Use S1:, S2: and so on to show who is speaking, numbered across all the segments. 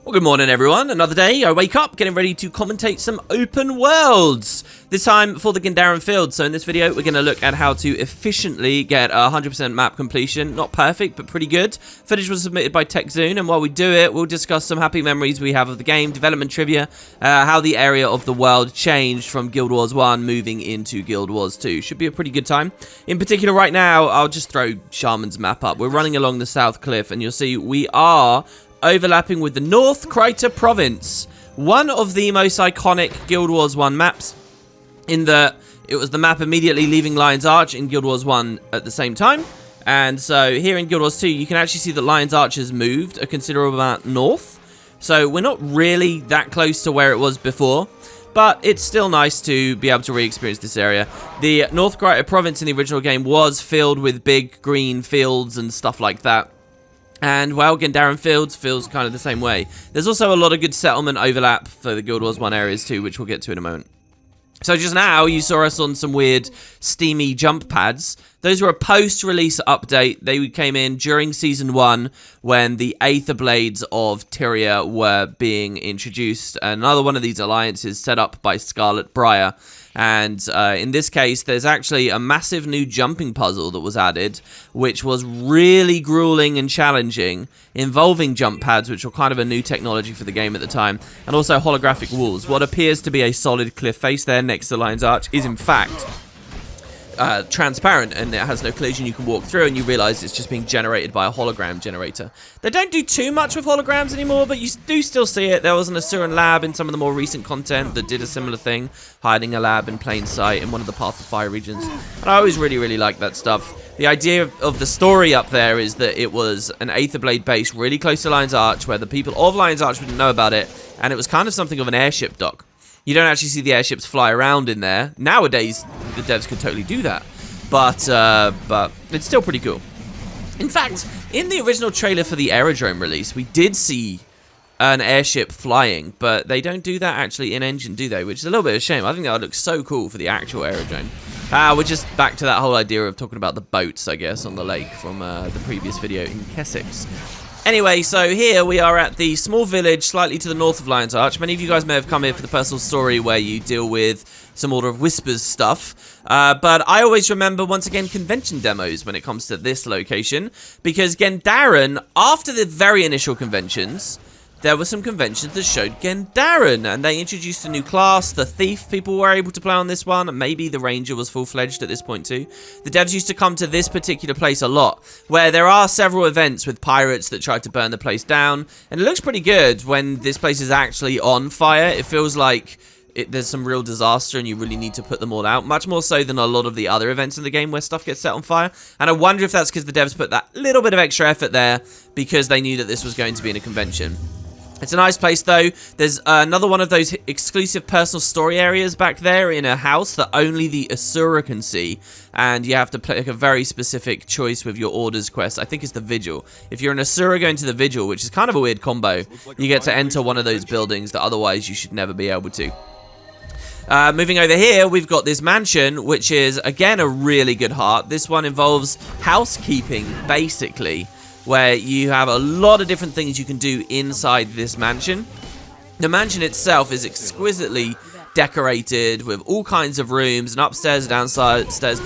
S1: Well, good morning, everyone. Another day, I wake up, getting ready to commentate some open worlds. This time for the Gendarran Fields. So in this video, we're going to look at how to efficiently get 100% map completion. Not perfect, but pretty good. Footage was submitted by TechZoon, and while we do it, we'll discuss some happy memories we have of the game, development trivia, how the area of the world changed from Guild Wars 1 moving into Guild Wars 2. Should be a pretty good time. In particular, right now, I'll just throw Shaman's map up. We're running along the South Cliff, and you'll see we are overlapping with the North Krytan province, one of the most iconic Guild Wars 1 maps, in that it was the map immediately leaving Lion's Arch in Guild Wars 1 at the same time. And so here in Guild Wars 2, you can actually see that Lion's Arch has moved a considerable amount north. So we're not really that close to where it was before, but it's still nice to be able to re-experience this area. The North Krytan province in the original game was filled with big green fields and stuff like that. And, well, Gendarran Fields feels kind of the same way. There's also a lot of good settlement overlap for the Guild Wars 1 areas too, which we'll get to in a moment. So just now, you saw us on some weird steamy jump pads. Those were a post-release update. They came in during Season 1 when the Aether Blades of Tyrian were being introduced. Another one of these alliances set up by Scarlet Briar. And in this case, there's actually a massive new jumping puzzle that was added, which was really grueling and challenging, involving jump pads, which were kind of a new technology for the game at the time, and also holographic walls. What appears to be a solid cliff face there next to Lion's Arch is, in fact, transparent, and it has no collision. You can walk through and you realize it's just being generated by a hologram generator. They don't do too much with holograms anymore, but you do still see it. There was an Asuran lab in some of the more recent content that did a similar thing, hiding a lab in plain sight in one of the Path of Fire regions, and I always really like that stuff. The idea of the story up there is that it was an Aether Blade base really close to Lion's Arch, where the people of Lion's Arch didn't know about it, and it was kind of something of an airship dock. You don't actually see the airships fly around in there. Nowadays, the devs could totally do that. But it's still pretty cool. In fact, in the original trailer for the aerodrome release, we did see an airship flying, but they don't do that actually in-engine, do they? Which is a little bit of a shame. I think that would look so cool for the actual aerodrome. We're just back to that whole idea of talking about the boats, I guess, on the lake from the previous video in Kessex. Anyway, so here we are at the small village slightly to the north of Lion's Arch. Many of you guys may have come here for the personal story where you deal with some Order of Whispers stuff. But I always remember, once again, convention demos when it comes to this location. Because Gendarran, after the very initial conventions, there were some conventions that showed Gendarran, and they introduced a new class. The Thief people were able to play on this one, and maybe the Ranger was full-fledged at this point too. The devs used to come to this particular place a lot, where there are several events with pirates that tried to burn the place down, and it looks pretty good when this place is actually on fire. It feels like there's some real disaster and you really need to put them all out, much more so than a lot of the other events in the game where stuff gets set on fire. And I wonder if that's because the devs put that little bit of extra effort there because they knew that this was going to be in a convention. It's a nice place, though. There's another one of those exclusive personal story areas back there in a house that only the Asura can see. And you have to pick a very specific choice with your orders quest. I think it's the Vigil. If you're an Asura going to the Vigil, which is kind of a weird combo, you get to enter one of those buildings that otherwise you should never be able to. Moving over here, we've got this mansion, which is, again, a really good heart. This one involves housekeeping, basically, where you have a lot of different things you can do inside this mansion. The mansion itself is exquisitely decorated with all kinds of rooms, and upstairs, downstairs.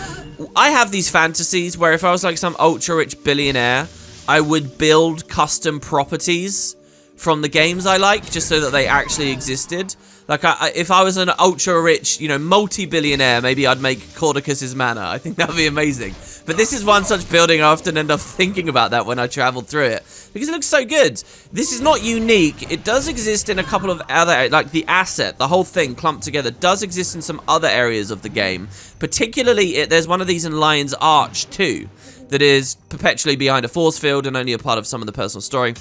S1: I have these fantasies where if I was like some ultra-rich billionaire, I would build custom properties from the games I like, just so that they actually existed. Like, if I was an ultra-rich, multi-billionaire, maybe I'd make Cordicus's Manor. I think that would be amazing. But this is one such building I often end up thinking about that when I travel through it, because it looks so good. This is not unique. It does exist in a couple of other, like the asset, the whole thing clumped together, does exist in some other areas of the game. Particularly, there's one of these in Lion's Arch too, that is perpetually behind a force field and only a part of some of the personal story.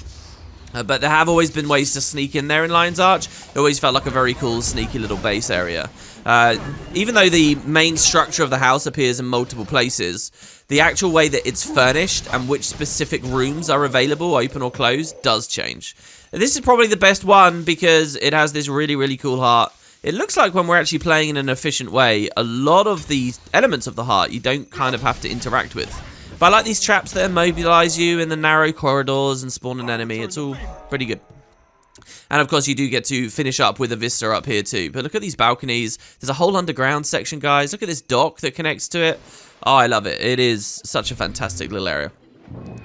S1: But there have always been ways to sneak in there in Lion's Arch. It always felt like a very cool, sneaky little base area. Even though the main structure of the house appears in multiple places, the actual way that it's furnished and which specific rooms are available, open or closed, does change. This is probably the best one because it has this really cool heart. It looks like when we're actually playing in an efficient way, a lot of the elements of the heart you don't kind of have to interact with. But I like these traps that immobilize you in the narrow corridors and spawn an enemy. It's all pretty good. And of course, you do get to finish up with a vista up here too. But look at these balconies. There's a whole underground section, guys. Look at this dock that connects to it. Oh, I love it. It is such a fantastic little area.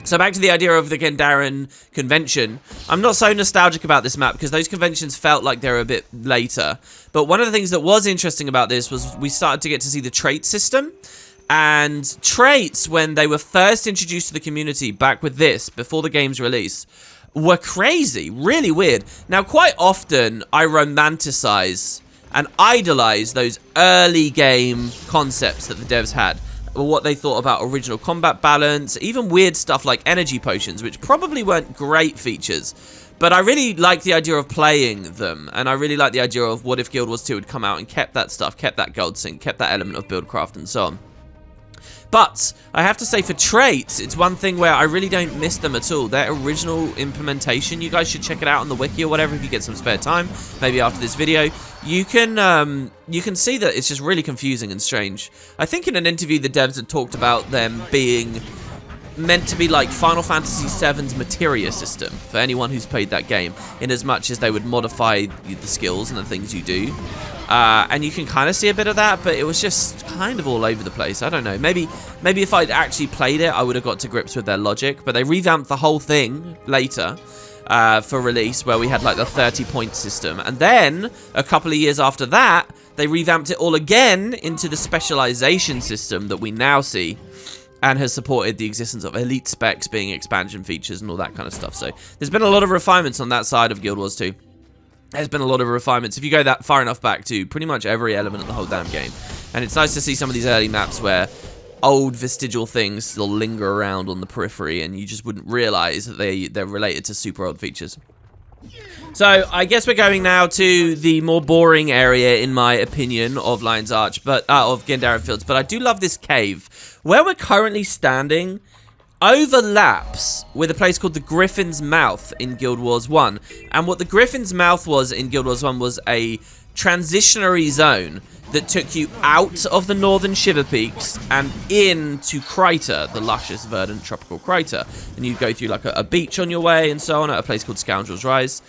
S1: So back to the idea of the Gendarran convention. I'm not so nostalgic about this map because those conventions felt like they were a bit later. But one of the things that was interesting about this was we started to get to see the trait system. And traits, when they were first introduced to the community back with this, before the game's release, were crazy, really weird. Now, quite often, I romanticize and idolize those early game concepts that the devs had. What they thought about original combat balance, even weird stuff like energy potions, which probably weren't great features. But I really like the idea of playing them, and I really like the idea of what if Guild Wars 2 had come out and kept that stuff, kept that gold sync, kept that element of buildcraft and so on. But I have to say, for traits, it's one thing where I really don't miss them at all. Their original implementation, you guys should check it out on the wiki or whatever if you get some spare time, maybe after this video. You can see that it's just really confusing and strange. I think in an interview the devs had talked about them being meant to be like Final Fantasy VII's materia system for anyone who's played that game, in as much as they would modify the skills and the things you do. And you can kind of see a bit of that, but it was just kind of all over the place. I don't know. Maybe if I'd actually played it, I would have got to grips with their logic. But they revamped the whole thing later for release, where we had like the 30-point system. And then, a couple of years after that, they revamped it all again into the specialization system that we now see, and has supported the existence of elite specs being expansion features and all that kind of stuff. So there's been a lot of refinements on that side of Guild Wars 2. There's been a lot of refinements if you go that far enough back to pretty much every element of the whole damn game. And it's nice to see some of these early maps where old vestigial things still linger around on the periphery and you just wouldn't realize that they're related to super old features. So I guess we're going now to the more boring area, in my opinion, of Lion's Arch, but of Gendarran Fields. But I do love this cave. Where we're currently standing overlaps with a place called the Griffin's Mouth in Guild Wars 1. And what the Griffin's Mouth was in Guild Wars 1 was a transitionary zone that took you out of the northern Shiverpeaks and into Kryta, the luscious, verdant, tropical Kryta. And you go through like a beach on your way and so on at a place called Scoundrel's Rise.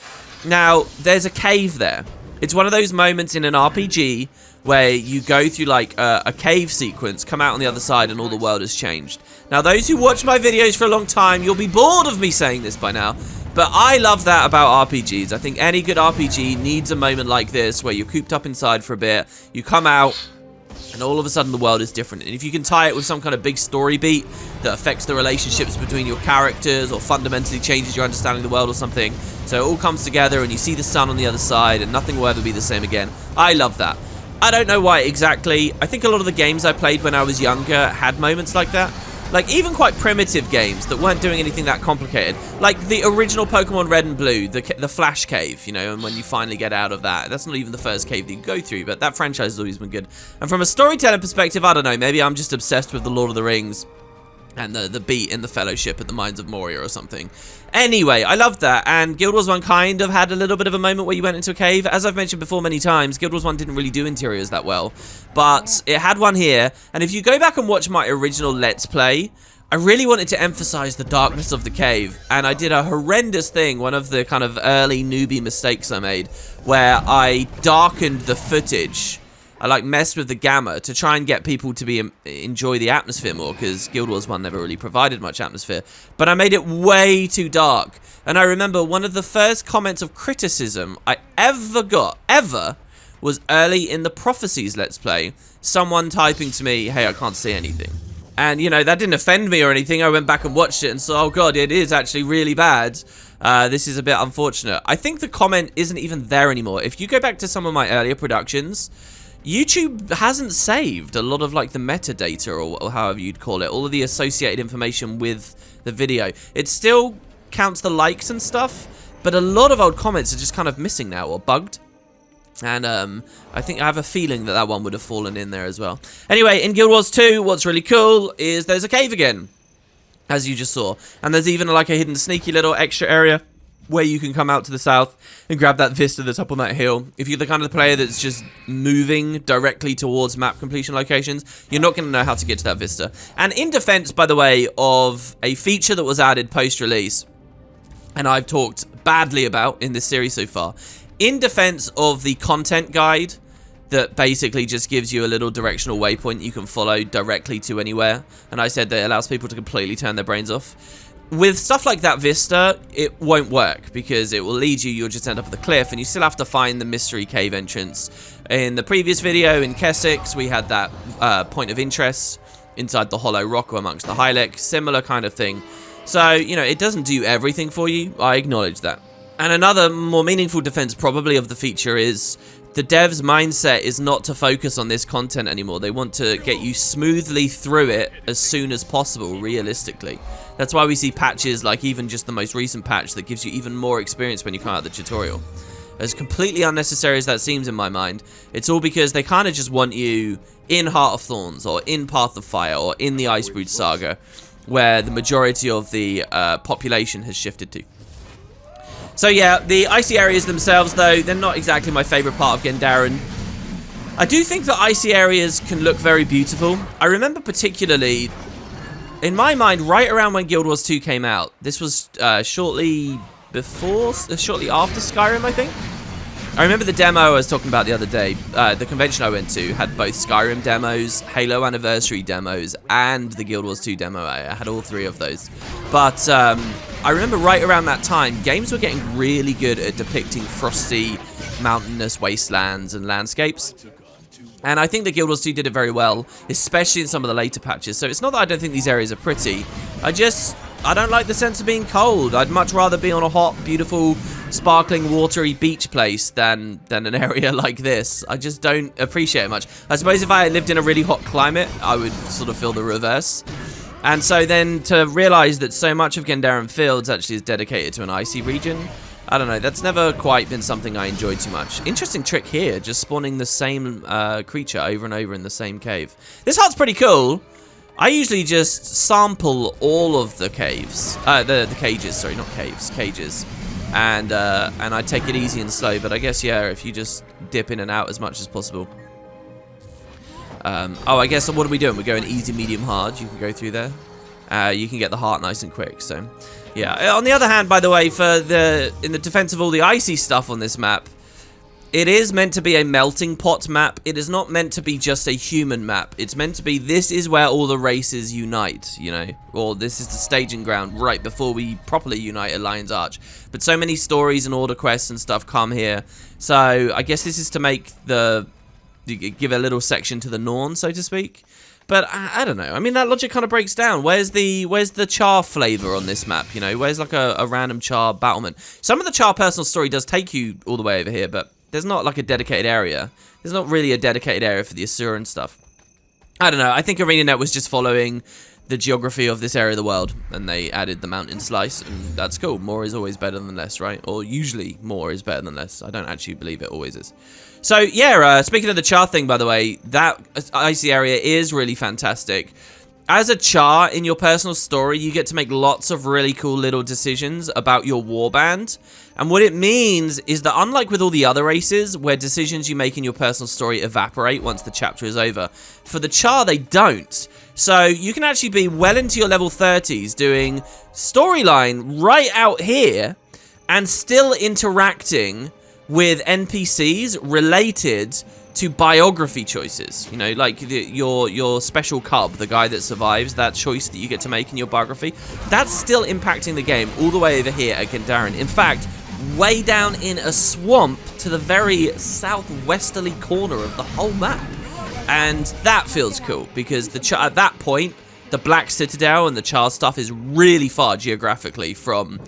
S1: Now, there's a cave there. It's one of those moments in an RPG where you go through like a cave sequence, come out on the other side, and all the world has changed. Now, those who watch my videos for a long time, you'll be bored of me saying this by now, but I love that about RPGs. I think any good RPG needs a moment like this where you're cooped up inside for a bit, you come out, and all of a sudden the world is different. And if you can tie it with some kind of big story beat that affects the relationships between your characters or fundamentally changes your understanding of the world or something, so it all comes together and you see the sun on the other side and nothing will ever be the same again. I love that. I don't know why exactly. I think a lot of the games I played when I was younger had moments like that. Like, even quite primitive games that weren't doing anything that complicated. Like the original Pokemon Red and Blue, the Flash Cave, you know, and when you finally get out of that. That's not even the first cave that you go through, but that franchise has always been good. And from a storytelling perspective, I don't know, maybe I'm just obsessed with the Lord of the Rings and the beat in the Fellowship at the Mines of Moria or something. Anyway, I loved that, and Guild Wars 1 kind of had a little bit of a moment where you went into a cave. As I've mentioned before many times, Guild Wars 1 didn't really do interiors that well, but it had one here, and if you go back and watch my original Let's Play, I really wanted to emphasize the darkness of the cave, and I did a horrendous thing, one of the kind of early newbie mistakes I made, where I darkened the footage. I like messed with the gamma to try and get people to enjoy the atmosphere more, because Guild Wars 1 never really provided much atmosphere. But I made it way too dark. And I remember one of the first comments of criticism I ever got, was early in the Prophecies Let's Play. Someone typing to me, "Hey, I can't see anything." And, you know, that didn't offend me or anything. I went back and watched it and saw, oh god, it is actually really bad. This is a bit unfortunate. I think the comment isn't even there anymore. If you go back to some of my earlier productions, YouTube hasn't saved a lot of like the metadata or however you'd call it, all of the associated information with the video. It still counts the likes and stuff, but a lot of old comments are just kind of missing now or bugged. And I think I have a feeling that one would have fallen in there as well. Anyway, in Guild Wars 2, what's really cool is there's a cave again, as you just saw. And there's even like a hidden sneaky little extra area where you can come out to the south and grab that vista that's up on that hill. If you're the kind of player that's just moving directly towards map completion locations, you're not going to know how to get to that vista. And in defense, by the way, of a feature that was added post-release, and I've talked badly about in this series so far. In defense of the content guide that basically just gives you a little directional waypoint you can follow directly to anywhere, and I said that it allows people to completely turn their brains off. With stuff like that vista, it won't work because it will lead you, you'll just end up at the cliff, and you still have to find the mystery cave entrance. In the previous video in Kessex, we had that point of interest inside the hollow rock amongst the Hylek, similar kind of thing. So, you know, it doesn't do everything for you, I acknowledge that. And another more meaningful defense probably of the feature is the devs' mindset is not to focus on this content anymore. They want to get you smoothly through it as soon as possible, realistically. That's why we see patches like even just the most recent patch that gives you even more experience when you come out of the tutorial. As completely unnecessary as that seems in my mind, it's all because they kind of just want you in Heart of Thorns or in Path of Fire or in the Icebrood Saga, where the majority of the population has shifted to. So yeah, the icy areas themselves, though, they're not exactly my favourite part of Gendarran. I do think that icy areas can look very beautiful. I remember particularly, in my mind, right around when Guild Wars 2 came out. This was shortly after Skyrim, I think. I remember the demo I was talking about the other day. The convention I went to had both Skyrim demos, Halo Anniversary demos, and the Guild Wars 2 demo. I had all three of those. But I remember right around that time, games were getting really good at depicting frosty, mountainous wastelands and landscapes. And I think the Guild Wars 2 did it very well, especially in some of the later patches. So it's not that I don't think these areas are pretty. I don't like the sense of being cold. I'd much rather be on a hot, beautiful, sparkling, watery beach place than an area like this. I just don't appreciate it much. I suppose if I lived in a really hot climate, I would sort of feel the reverse. And so then to realize that so much of Gendarran Fields actually is dedicated to an icy region, I don't know, that's never quite been something I enjoyed too much. Interesting trick here, just spawning the same creature over and over in the same cave. This hut's pretty cool. I usually just sample all of the caves, the cages, sorry, not caves, cages. And I take it easy and slow, but I guess, yeah, if you just dip in and out as much as possible. Oh, I guess, what are we doing? We're going easy, medium, hard. You can go through there. You can get the heart nice and quick, so... Yeah, on the other hand, by the way, in the defense of all the icy stuff on this map, it is meant to be a melting pot map. It is not meant to be just a human map. It's meant to be, this is where all the races unite, you know, or this is the staging ground right before we properly unite at Lion's Arch. But so many stories and order quests and stuff come here, so I guess this is to make give a little section to the Norn, so to speak. But I don't know. I mean, that logic kind of breaks down. Where's the char flavor on this map? You know, where's like a random char battlement? Some of the char personal story does take you all the way over here, but there's not like a dedicated area. There's not really a dedicated area for the Asura and stuff. I don't know. I think ArenaNet was just following the geography of this area of the world, and they added the mountain slice, and that's cool. More is always better than less, right? Or usually more is better than less. I don't actually believe it always is. So, yeah, speaking of the char thing, by the way, that icy area is really fantastic. As a char in your personal story, you get to make lots of really cool little decisions about your warband. And what it means is that unlike with all the other races, where decisions you make in your personal story evaporate once the chapter is over, for the char, they don't. So you can actually be well into your level 30s doing storyline right out here and still interacting with NPCs related to biography choices. You know, like your special cub, the guy that survives, that choice that you get to make in your biography, that's still impacting the game all the way over here at Gendarran. In fact, way down in a swamp to the very southwesterly corner of the whole map. And that feels cool, because at that point, the Black Citadel and the Char stuff is really far geographically from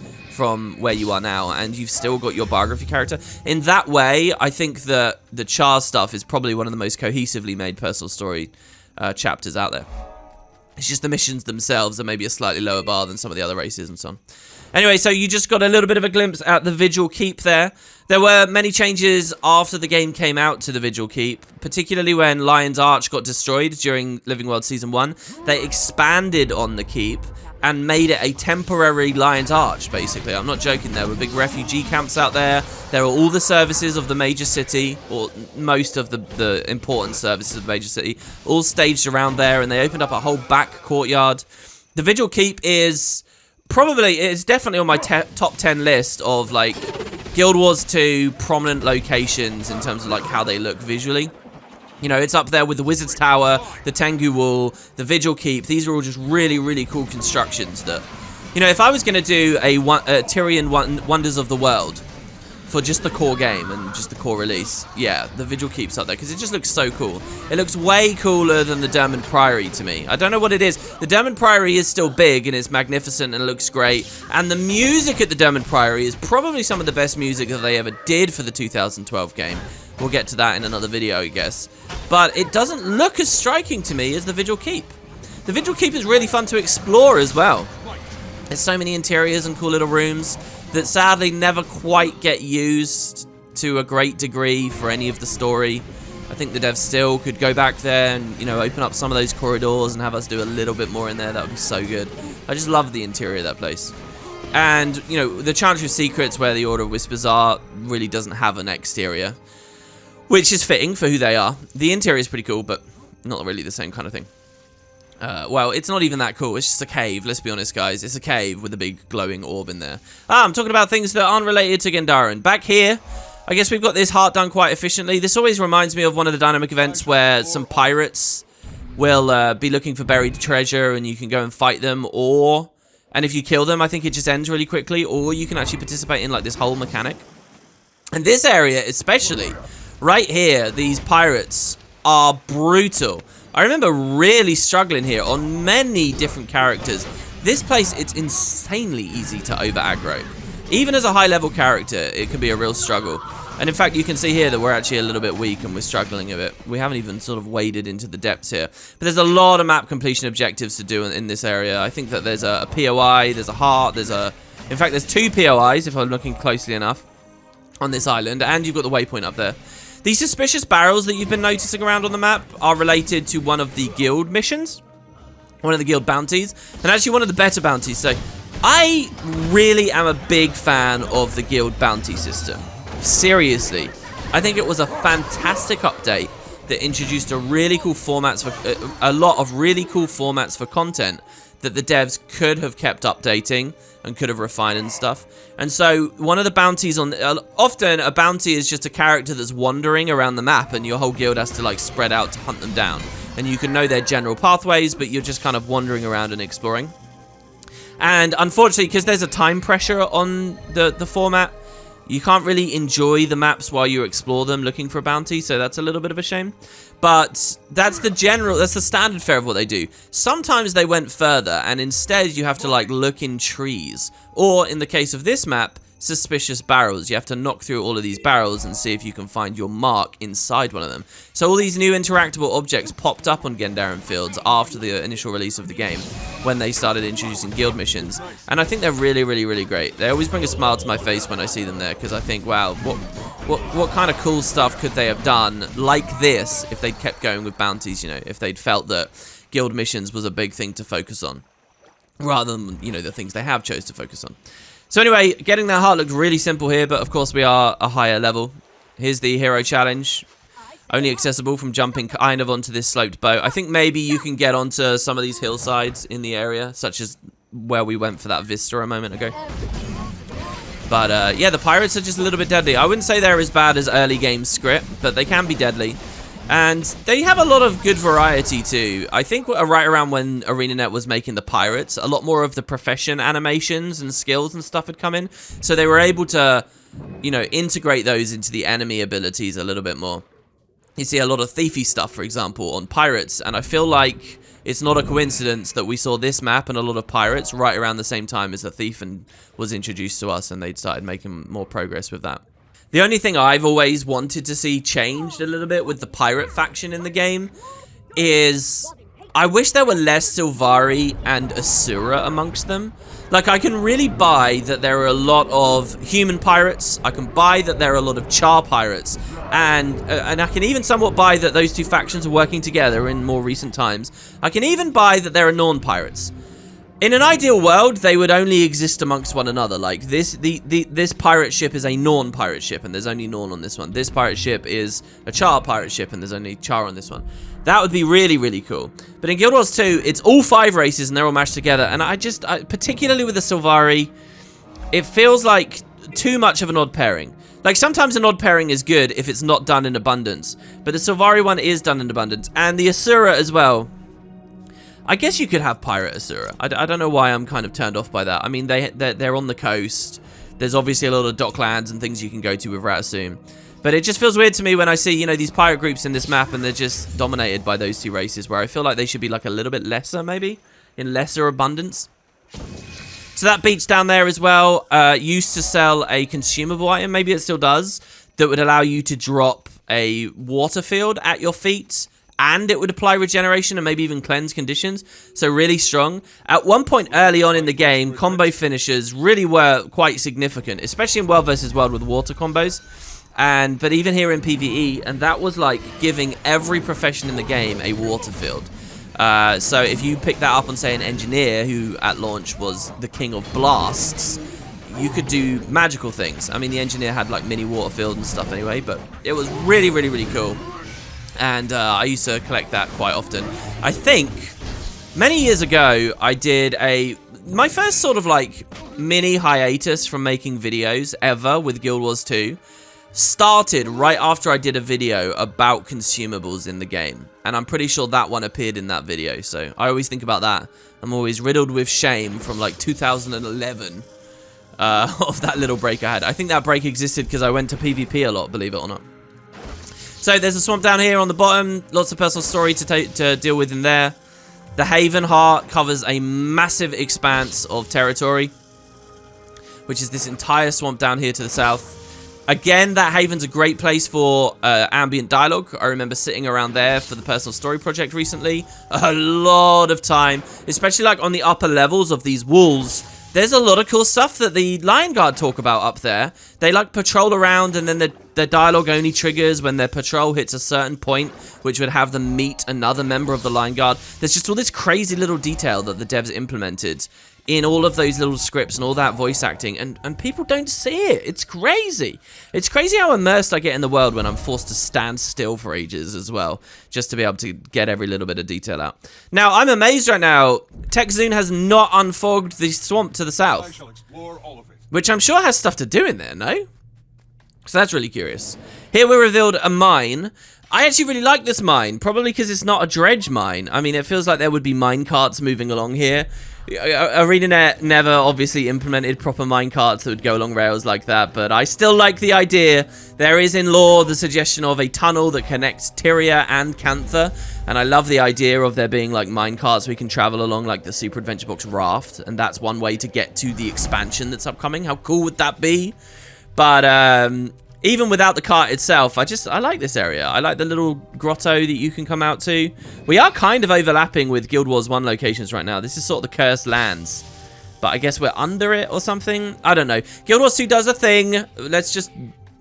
S1: where you are now, and you've still got your biography character. In that way, I think that the Char stuff is probably one of the most cohesively made personal story chapters out there. It's just the missions themselves are maybe a slightly lower bar than some of the other races and so on. Anyway, so you just got a little bit of a glimpse at the Vigil Keep there. There were many changes after the game came out to the Vigil Keep, particularly when Lion's Arch got destroyed during Living World Season 1. They expanded on the keep and made it a temporary Lion's Arch, basically. I'm not joking. There were big refugee camps out there. There were all the services of the major city, or most of the important services of the major city, all staged around there, and they opened up a whole back courtyard. The Vigil Keep is probably, it's definitely on my top 10 list of, like, Guild Wars 2 prominent locations in terms of, like, how they look visually. You know, it's up there with the Wizard's Tower, the Tengu Wall, the Vigil Keep. These are all just really, really cool constructions that, you know, if I was going to do a Tyrian Wonders of the World for just the core game and just the core release, yeah, the Vigil Keep's up there because it just looks so cool. It looks way cooler than the Dermond Priory to me. I don't know what it is. The Dermond Priory is still big and it's magnificent and it looks great. And the music at the Dermond Priory is probably some of the best music that they ever did for the 2012 game. We'll get to that in another video, I guess. But it doesn't look as striking to me as the Vigil Keep. The Vigil Keep is really fun to explore as well. There's so many interiors and cool little rooms that sadly never quite get used to a great degree for any of the story. I think the devs still could go back there and, you know, open up some of those corridors and have us do a little bit more in there. That would be so good. I just love the interior of that place. And, you know, the Chantry of Secrets, where the Order of Whispers are, really doesn't have an exterior, which is fitting for who they are. The interior is pretty cool, but not really the same kind of thing. Well, it's not even that cool. It's just a cave. Let's be honest, guys. It's a cave with a big glowing orb in there. I'm talking about things that aren't related to Gendarran. Back here, I guess we've got this heart done quite efficiently. This always reminds me of one of the dynamic events where some pirates will be looking for buried treasure and you can go and fight them, and if you kill them, I think it just ends really quickly, or you can actually participate in like this whole mechanic. And this area especially, right here, these pirates are brutal. I remember really struggling here on many different characters. This place, it's insanely easy to over-aggro. Even as a high-level character, it can be a real struggle. And in fact, you can see here that we're actually a little bit weak and we're struggling a bit. We haven't even sort of waded into the depths here. But there's a lot of map completion objectives to do in this area. I think that there's a POI, there's a heart, in fact, there's 2 POIs if I'm looking closely enough on this island. And you've got the waypoint up there. These suspicious barrels that you've been noticing around on the map are related to one of the guild missions, one of the guild bounties, and actually one of the better bounties. So I really am a big fan of the guild bounty system. Seriously, I think it was a fantastic update that introduced a really cool formats for a lot of really cool formats for content that the devs could have kept updating and could have refined and stuff. And so one of the bounties often a bounty is just a character that's wandering around the map and your whole guild has to like spread out to hunt them down. And you can know their general pathways, but you're just kind of wandering around and exploring. And unfortunately, because there's a time pressure on the format, you can't really enjoy the maps while you explore them looking for a bounty, so that's a little bit of a shame. But that's the standard fare of what they do. Sometimes they went further, and instead you have to like look in trees. Or in the case of this map, suspicious barrels. You have to knock through all of these barrels and see if you can find your mark inside one of them. So all these new interactable objects popped up on Gendarran Fields after the initial release of the game, when they started introducing guild missions. And I think they're really, really, really great. They always bring a smile to my face when I see them there, because I think, wow, what kind of cool stuff could they have done like this if they'd kept going with bounties, you know, if they'd felt that guild missions was a big thing to focus on, rather than, you know, the things they have chose to focus on. So anyway, getting that heart looked really simple here, but of course we are a higher level. Here's the hero challenge, only accessible from jumping kind of onto this sloped boat. I think maybe you can get onto some of these hillsides in the area, such as where we went for that vista a moment ago. But yeah, the pirates are just a little bit deadly. I wouldn't say they're as bad as early game script, but they can be deadly. And they have a lot of good variety too. I think right around when ArenaNet was making the pirates, a lot more of the profession animations and skills and stuff had come in. So they were able to, you know, integrate those into the enemy abilities a little bit more. You see a lot of thiefy stuff, for example, on pirates. And I feel like it's not a coincidence that we saw this map and a lot of pirates right around the same time as the thief was introduced to us, and they'd started making more progress with that. The only thing I've always wanted to see changed a little bit with the pirate faction in the game is I wish there were less Sylvari and Asura amongst them. Like, I can really buy that there are a lot of human pirates. I can buy that there are a lot of Char pirates. And I can even somewhat buy that those two factions are working together in more recent times. I can even buy that there are Norn pirates. In an ideal world, they would only exist amongst one another. Like, this pirate ship is a Norn pirate ship, and there's only Norn on this one. This pirate ship is a Char pirate ship, and there's only Char on this one. That would be really, really cool. But in Guild Wars 2, it's all 5 races and they're all mashed together. And particularly with the Sylvari, it feels like too much of an odd pairing. Like, sometimes an odd pairing is good if it's not done in abundance. But the Sylvari one is done in abundance. And the Asura as well. I guess you could have Pirate Asura. I don't know why I'm kind of turned off by that. I mean, they're on the coast. There's obviously a lot of docklands and things you can go to with Ratasum. But it just feels weird to me when I see, you know, these pirate groups in this map and they're just dominated by those 2 races, where I feel like they should be like a little bit lesser, maybe, in lesser abundance. So that beach down there as well used to sell a consumable item, maybe it still does, that would allow you to drop a water field at your feet, and it would apply regeneration and maybe even cleanse conditions. So really strong. At one point early on in the game, combo finishers really were quite significant, especially in World vs. World with water combos. But even here in PvE, and that was like giving every profession in the game a water field. So if you pick that up on, say, an engineer who at launch was the king of blasts, you could do magical things. I mean, the engineer had like mini water field and stuff anyway, but it was really, really, really cool. And I used to collect that quite often. I think many years ago, I did my first sort of like mini hiatus from making videos ever with Guild Wars 2. Started right after I did a video about consumables in the game, and I'm pretty sure that one appeared in that video, so I always think about that. I'm always riddled with shame from like 2011 of that little break I had. I think that break existed because I went to PvP a lot, believe it or not. So there's a swamp down here on the bottom, lots of personal story to deal with in there. The Haven Heart covers a massive expanse of territory, which is this entire swamp down here to the south. Again, that Haven's a great place for ambient dialogue. I remember sitting around there for the personal story project recently. A lot of time, especially like on the upper levels of these walls. There's a lot of cool stuff that the Lion Guard talk about up there. They like patrol around, and then their dialogue only triggers when their patrol hits a certain point, which would have them meet another member of the Lion Guard. There's just all this crazy little detail that the devs implemented in all of those little scripts and all that voice acting, and people don't see it. It's crazy. It's crazy how immersed I get in the world when I'm forced to stand still for ages as well, just to be able to get every little bit of detail out. Now, I'm amazed right now. TechZoon has not unfogged the swamp to the south, which I'm sure has stuff to do in there, no? So that's really curious. Here we're revealed a mine. I actually really like this mine, probably because it's not a dredge mine. I mean, it feels like there would be mine carts moving along here. ArenaNet never obviously implemented proper minecarts that would go along rails like that, but I still like the idea. There is in lore the suggestion of a tunnel that connects Tyria and Cantha, and I love the idea of there being like minecarts we can travel along, like the Super Adventure Box raft, and that's one way to get to the expansion that's upcoming. How cool would that be? But even without the cart itself, I like this area. I like the little grotto that you can come out to. We are kind of overlapping with Guild Wars 1 locations right now. This is sort of the cursed lands, but I guess we're under it or something. I don't know. Guild Wars 2 does a thing. Let's just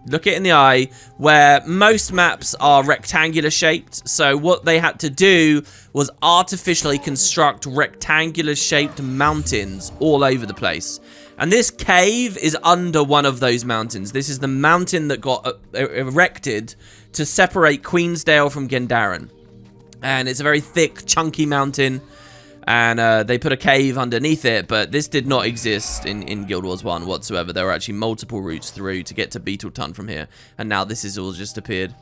S1: look it in the eye, where most maps are rectangular shaped. So what they had to do was artificially construct rectangular shaped mountains all over the place. And this cave is under one of those mountains. This is the mountain that got erected to separate Queensdale from Gendarran. And it's a very thick, chunky mountain. And they put a cave underneath it, but this did not exist in Guild Wars 1 whatsoever. There were actually multiple routes through to get to Beetleton from here. And now this has all just appeared.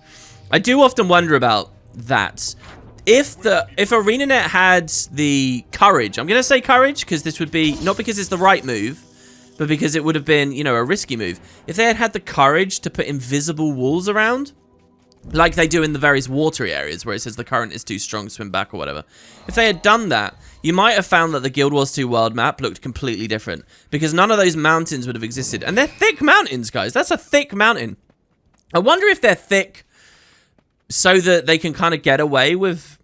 S1: I do often wonder about that. If ArenaNet had the courage, I'm going to say courage, because this would be, not because it's the right move, but because it would have been, you know, a risky move. If they had the courage to put invisible walls around, like they do in the various watery areas where it says the current is too strong, swim back or whatever. If they had done that, you might have found that the Guild Wars 2 world map looked completely different, because none of those mountains would have existed. And they're thick mountains, guys. That's a thick mountain. I wonder if they're thick so that they can kind of get away with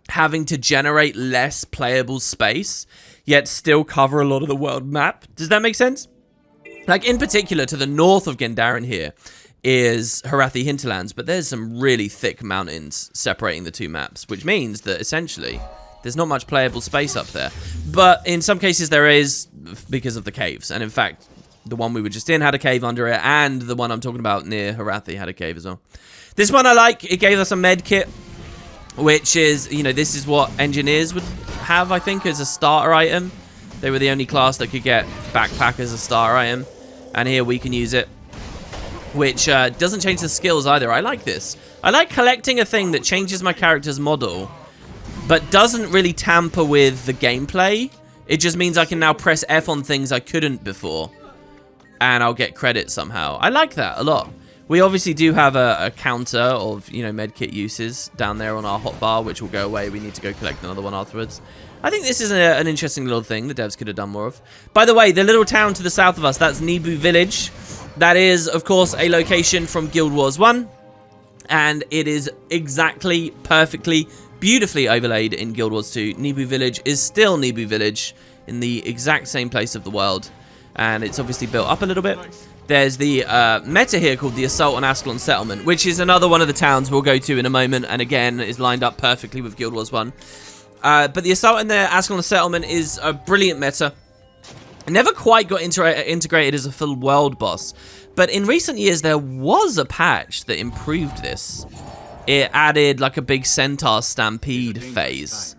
S1: having to generate less playable space, yet still cover a lot of the world map. Does that make sense? Like, in particular, to the north of Gendarran here is Harathi Hinterlands, but there's some really thick mountains separating the two maps, which means that, essentially, there's not much playable space up there. But in some cases, there is, because of the caves. And, in fact, the one we were just in had a cave under it, and the one I'm talking about near Harathi had a cave as well. This one I like. It gave us a med kit. which is, you know, this is what engineers would have, I think, as a starter item. They were the only class that could get backpack as a starter item, and here we can use it, which doesn't change the skills either. I like this. I like collecting a thing that changes my character's model, but doesn't really tamper with the gameplay. It just means I can now press F on things I couldn't before, and I'll get credit somehow. I like that a lot. We obviously do have a counter of, you know, medkit uses down there on our hotbar, which will go away. We need to go collect another one afterwards. I think this is an interesting little thing the devs could have done more of. By the way, the little town to the south of us, that's Nebu Village. That is, of course, a location from Guild Wars 1. And it is exactly, perfectly, beautifully overlaid in Guild Wars 2. Nebu Village is still Nebu Village in the exact same place of the world. And it's obviously built up a little bit. There's the meta here called the Assault on Askgarden Settlement, which is another one of the towns we'll go to in a moment, and again is lined up perfectly with Guild Wars 1. But the Assault on the Askgarden Settlement is a brilliant meta. Never quite got integrated as a full world boss, but in recent years there was a patch that improved this. It added like a big centaur stampede phase.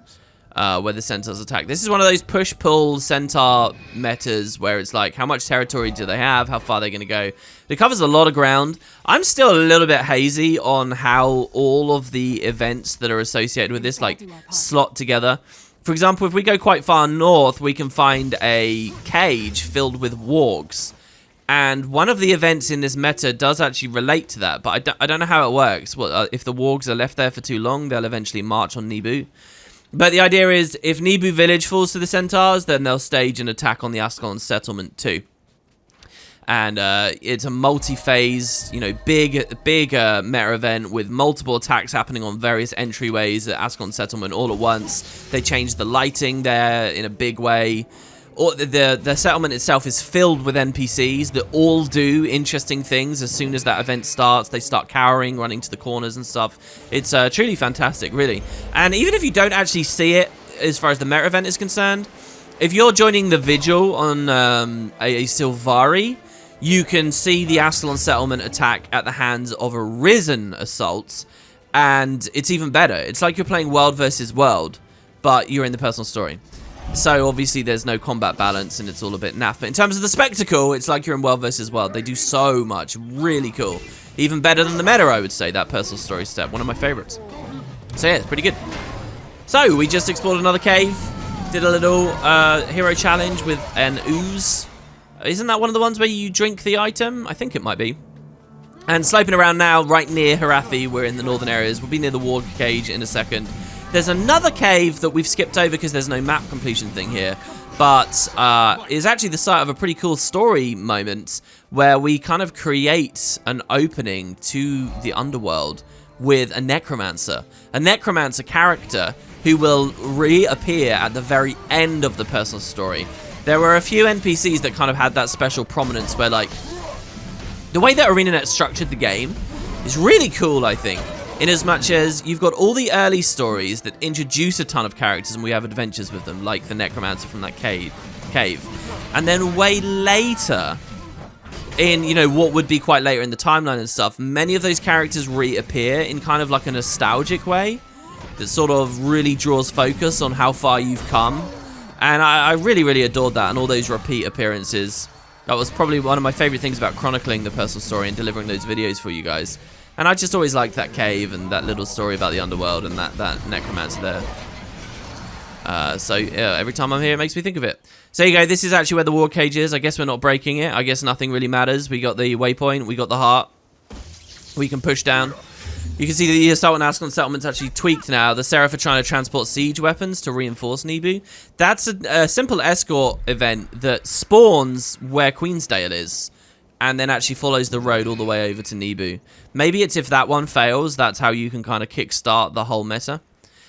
S1: Where the centaurs attack. This is one of those push-pull centaur metas where it's like, how much territory do they have? How far are they going to go? It covers a lot of ground. I'm still a little bit hazy on how all of the events that are associated with this, like, slot together. For example, if we go quite far north, we can find a cage filled with wargs. And one of the events in this meta does actually relate to that, but I don't know how it works. Well, if the wargs are left there for too long, they'll eventually march on Nebu. But the idea is, if Nebu Village falls to the centaurs, then they'll stage an attack on the Askgarden Settlement too. And it's a multi-phase, you know, big meta event with multiple attacks happening on various entryways at Askgarden Settlement all at once. They changed the lighting there in a big way. Or the settlement itself is filled with NPCs that all do interesting things. As soon as that event starts, they start cowering, running to the corners and stuff. It's truly fantastic, really. And even if you don't actually see it, as far as the meta event is concerned, if you're joining the vigil on a Silvari, you can see the Askgarden Settlement attack at the hands of a risen assault, and it's even better. It's like you're playing world versus world, but you're in the personal story. So obviously there's no combat balance and it's all a bit naff. But in terms of the spectacle, it's like you're in world versus world. They do so much. Really cool. Even better than the meta, I would say, that personal story step. One of my favorites. So yeah, it's pretty good. So we just explored another cave. Did a little hero challenge with an ooze. Isn't that one of the ones where you drink the item? I think it might be. And sloping around now, right near Harathi. We're in the northern areas. We'll be near the warg cage in a second. There's another cave that we've skipped over because there's no map completion thing here, but is actually the site of a pretty cool story moment where we kind of create an opening to the underworld with a necromancer character who will reappear at the very end of the personal story. There were a few NPCs that kind of had that special prominence where, like, the way that ArenaNet structured the game is really cool, I think. In as much as you've got all the early stories that introduce a ton of characters and we have adventures with them, like the necromancer from that cave. And then way later, in, you know, what would be quite later in the timeline and stuff, many of those characters reappear in kind of like a nostalgic way that sort of really draws focus on how far you've come. And I really, really adored that, and all those repeat appearances. That was probably one of my favorite things about chronicling the personal story and delivering those videos for you guys. And I just always liked that cave and that little story about the underworld and that necromancer there. So yeah, every time I'm here, it makes me think of it. So there you go. This is actually where the war cage is. I guess we're not breaking it. I guess nothing really matters. We got the waypoint. We got the heart. We can push down. You can see the Assault on Askgarden Settlement's actually tweaked now. The Seraph are trying to transport siege weapons to reinforce Nebu. That's a simple escort event that spawns where Queensdale is, and then actually follows the road all the way over to Nebu. Maybe it's if that one fails, that's how you can kind of kickstart the whole meta.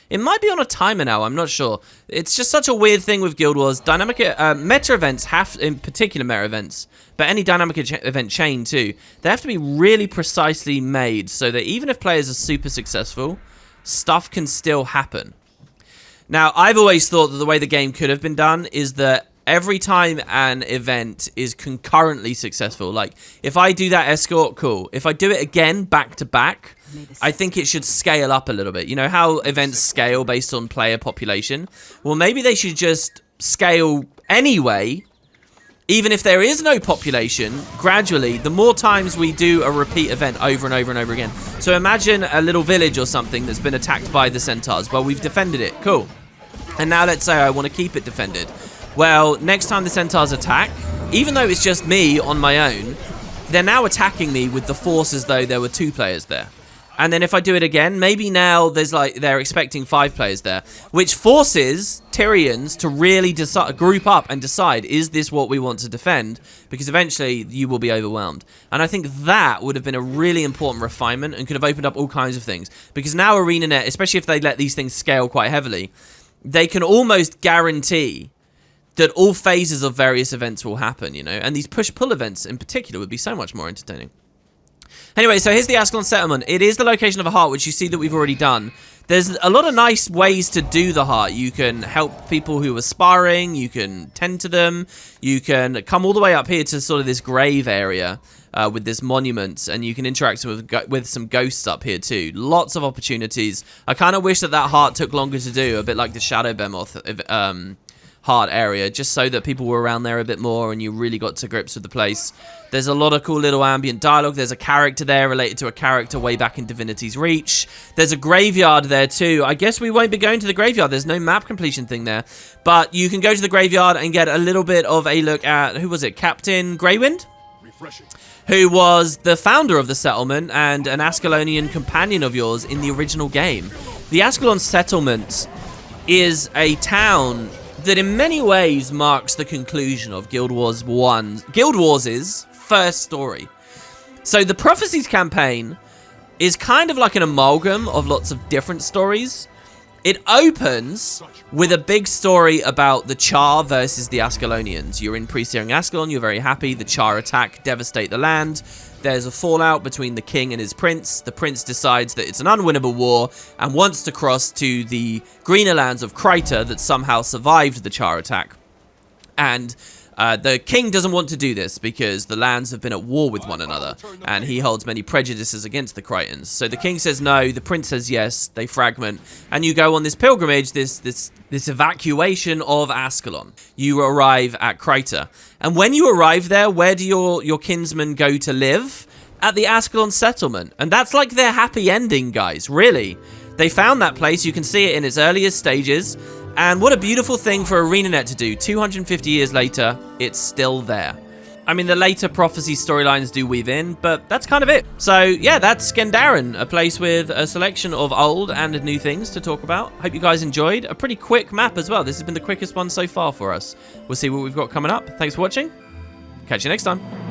S1: It might be on a timer now, I'm not sure. It's just such a weird thing with Guild Wars. Dynamic meta events have, in particular meta events, but any dynamic event chain too, they have to be really precisely made so that even if players are super successful, stuff can still happen. Now, I've always thought that the way the game could have been done is that every time an event is concurrently successful. Like, if I do that escort, cool. If I do it again back to back, I think it should scale up a little bit. You know how events scale based on player population? Well, maybe they should just scale anyway. Even if there is no population, gradually, the more times we do a repeat event over and over and over again. So imagine a little village or something that's been attacked by the centaurs. Well, we've defended it. Cool. And now let's say I want to keep it defended. Well, next time the centaurs attack, even though it's just me on my own, they're now attacking me with the force as though there were 2 players there. And then if I do it again, maybe now there's like they're expecting 5 players there, which forces Tyrians to really group up and decide, is this what we want to defend? Because eventually you will be overwhelmed. And I think that would have been a really important refinement and could have opened up all kinds of things. Because now ArenaNet, especially if they let these things scale quite heavily, they can almost guarantee that all phases of various events will happen, you know? And these push-pull events in particular would be so much more entertaining. Anyway, so here's the Askgarden Settlement. It is the location of a heart, which you see that we've already done. There's a lot of nice ways to do the heart. You can help people who are sparring. You can tend to them. You can come all the way up here to sort of this grave area with this monument, and you can interact with some ghosts up here too. Lots of opportunities. I kind of wish that heart took longer to do, a bit like the Shadow Behemoth heart area, just so that people were around there a bit more and you really got to grips with the place. There's a lot of cool little ambient dialogue. There's a character there related to a character way back in Divinity's Reach. There's a graveyard there too. I guess we won't be going to the graveyard. There's no map completion thing there. But you can go to the graveyard and get a little bit of a look at, who was it? Captain Greywind? Refreshing. Who was the founder of the settlement and an Ascalonian companion of yours in the original game. The Askgarden Settlement is a town that in many ways marks the conclusion of Guild Wars 1's first story. So the Prophecies campaign is kind of like an amalgam of lots of different stories. It opens with a big story about the Char versus the Ascalonians. You're in pre-searing Ascalon, you're very happy, the Char attack, devastate the land. There's a fallout between the king and his prince. The prince decides that it's an unwinnable war and wants to cross to the greener lands of Kryta that somehow survived the Char attack. And the king doesn't want to do this because the lands have been at war with one another, and he holds many prejudices against the Krytans. So the king says no, the prince says yes, they fragment, and you go on this pilgrimage, this evacuation of Ascalon. You arrive at Kryta. And when you arrive there, where do your kinsmen go to live? At the Askgarden Settlement. And that's like their happy ending, guys, really. They found that place, you can see it in its earliest stages, and what a beautiful thing for ArenaNet to do. 250 years later, it's still there. I mean, the later Prophecy storylines do weave in, but that's kind of it. So, yeah, that's Gendarran, a place with a selection of old and new things to talk about. Hope you guys enjoyed. A pretty quick map as well. This has been the quickest one so far for us. We'll see what we've got coming up. Thanks for watching. Catch you next time.